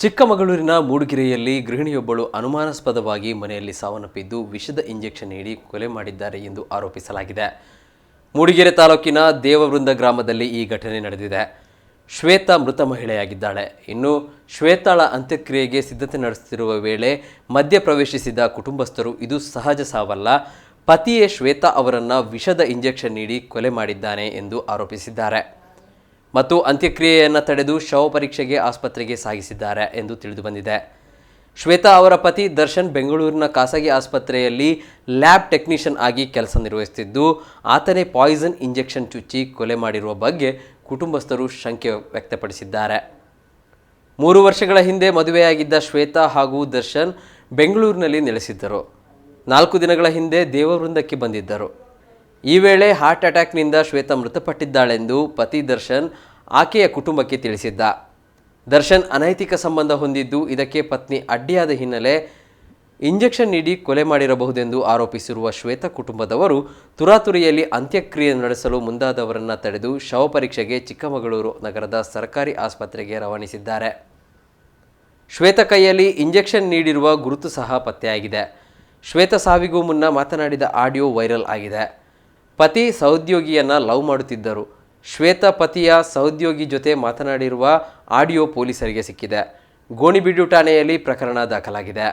ಚಿಕ್ಕಮಗಳೂರಿನ ಮೂಡುಗೆರೆಯಲ್ಲಿ ಗೃಹಿಣಿಯೊಬ್ಬಳು ಅನುಮಾನಾಸ್ಪದವಾಗಿ ಮನೆಯಲ್ಲಿ ಸಾವನ್ನಪ್ಪಿದ್ದು ವಿಷದ ಇಂಜೆಕ್ಷನ್ ನೀಡಿ ಕೊಲೆ ಮಾಡಿದ್ದಾರೆ ಎಂದು ಆರೋಪಿಸಲಾಗಿದೆ. ಮೂಡುಗೆರೆ ತಾಲೂಕಿನ ದೇವವೃಂದ ಗ್ರಾಮದಲ್ಲಿ ಈ ಘಟನೆ ನಡೆದಿದೆ. ಶ್ವೇತಾ ಮೃತ ಮಹಿಳೆಯಾಗಿದ್ದಾಳೆ. ಇನ್ನು ಶ್ವೇತಾಳ ಅಂತ್ಯಕ್ರಿಯೆಗೆ ಸಿದ್ಧತೆ ನಡೆಸುತ್ತಿರುವ ವೇಳೆ ಮಧ್ಯ ಪ್ರವೇಶಿಸಿದ ಕುಟುಂಬಸ್ಥರು ಇದು ಸಹಜ ಸಾವಲ್ಲ, ಪತಿಯೇ ಶ್ವೇತಾ ಅವರನ್ನು ವಿಷದ ಇಂಜೆಕ್ಷನ್ ನೀಡಿ ಕೊಲೆ ಮಾಡಿದ್ದಾನೆ ಎಂದು ಆರೋಪಿಸಿದ್ದಾರೆ ಮತ್ತು ಅಂತ್ಯಕ್ರಿಯೆಯನ್ನು ತಡೆದು ಶವ ಪರೀಕ್ಷೆಗೆ ಆಸ್ಪತ್ರೆಗೆ ಸಾಗಿಸಿದ್ದಾರೆ ಎಂದು ತಿಳಿದುಬಂದಿದೆ. ಶ್ವೇತಾ ಅವರ ಪತಿ ದರ್ಶನ್ ಬೆಂಗಳೂರಿನ ಖಾಸಗಿ ಆಸ್ಪತ್ರೆಯಲ್ಲಿ ಲ್ಯಾಬ್ ಟೆಕ್ನಿಷಿಯನ್ ಆಗಿ ಕೆಲಸ ನಿರ್ವಹಿಸುತ್ತಿದ್ದು, ಆತನೇ ಪಾಯ್ಸನ್ ಇಂಜೆಕ್ಷನ್ ಚುಚ್ಚಿ ಕೊಲೆ ಮಾಡಿರುವ ಬಗ್ಗೆ ಕುಟುಂಬಸ್ಥರು ಶಂಕೆ ವ್ಯಕ್ತಪಡಿಸಿದ್ದಾರೆ. 3 ವರ್ಷಗಳ ಹಿಂದೆ ಮದುವೆಯಾಗಿದ್ದ ಶ್ವೇತಾ ಹಾಗೂ ದರ್ಶನ್ ಬೆಂಗಳೂರಿನಲ್ಲಿ ನೆಲೆಸಿದ್ದರು. 4 ದಿನಗಳ ಹಿಂದೆ ದೇವವೃಂದಕ್ಕೆ ಬಂದಿದ್ದರು. ಈ ವೇಳೆ ಹಾರ್ಟ್ ಅಟ್ಯಾಕ್ನಿಂದ ಶ್ವೇತಾ ಮೃತಪಟ್ಟಿದ್ದಾಳೆಂದು ಪತಿ ದರ್ಶನ್ ಆಕೆಯ ಕುಟುಂಬಕ್ಕೆ ತಿಳಿಸಿದ್ದ. ದರ್ಶನ್ ಅನೈತಿಕ ಸಂಬಂಧ ಹೊಂದಿದ್ದು, ಇದಕ್ಕೆ ಪತ್ನಿ ಅಡ್ಡಿಯಾದ ಹಿನ್ನೆಲೆ ಇಂಜೆಕ್ಷನ್ ನೀಡಿ ಕೊಲೆ ಮಾಡಿರಬಹುದೆಂದು ಆರೋಪಿಸಿರುವ ಶ್ವೇತಾ ಕುಟುಂಬದವರು ತುರಾತುರಿಯಲ್ಲಿ ಅಂತ್ಯಕ್ರಿಯೆ ನಡೆಸಲು ಮುಂದಾದವರನ್ನು ತಡೆದು ಶವ ಪರೀಕ್ಷೆಗೆ ಚಿಕ್ಕಮಗಳೂರು ನಗರದ ಸರ್ಕಾರಿ ಆಸ್ಪತ್ರೆಗೆ ರವಾನಿಸಿದ್ದಾರೆ. ಶ್ವೇತಾ ಕೈಯಲ್ಲಿ ಇಂಜೆಕ್ಷನ್ ನೀಡಿರುವ ಗುರುತು ಸಹ ಪತ್ತೆಯಾಗಿದೆ. ಶ್ವೇತಾ ಸಾವಿಗೂ ಮುನ್ನ ಮಾತನಾಡಿದ ಆಡಿಯೋ ವೈರಲ್ ಆಗಿದೆ. ಪತಿ ಸಹೋದ್ಯೋಗಿಯನ್ನು ಲವ್ ಮಾಡುತ್ತಿದ್ದರು. ಶ್ವೇತಾ ಪತಿಯ ಸಹೋದ್ಯೋಗಿ ಜೊತೆ ಮಾತನಾಡಿರುವ ಆಡಿಯೋ ಪೊಲೀಸರಿಗೆ ಸಿಕ್ಕಿದೆ. ಗೋಣಿಬೀಡು ಠಾಣೆಯಲ್ಲಿ ಪ್ರಕರಣ ದಾಖಲಾಗಿದೆ.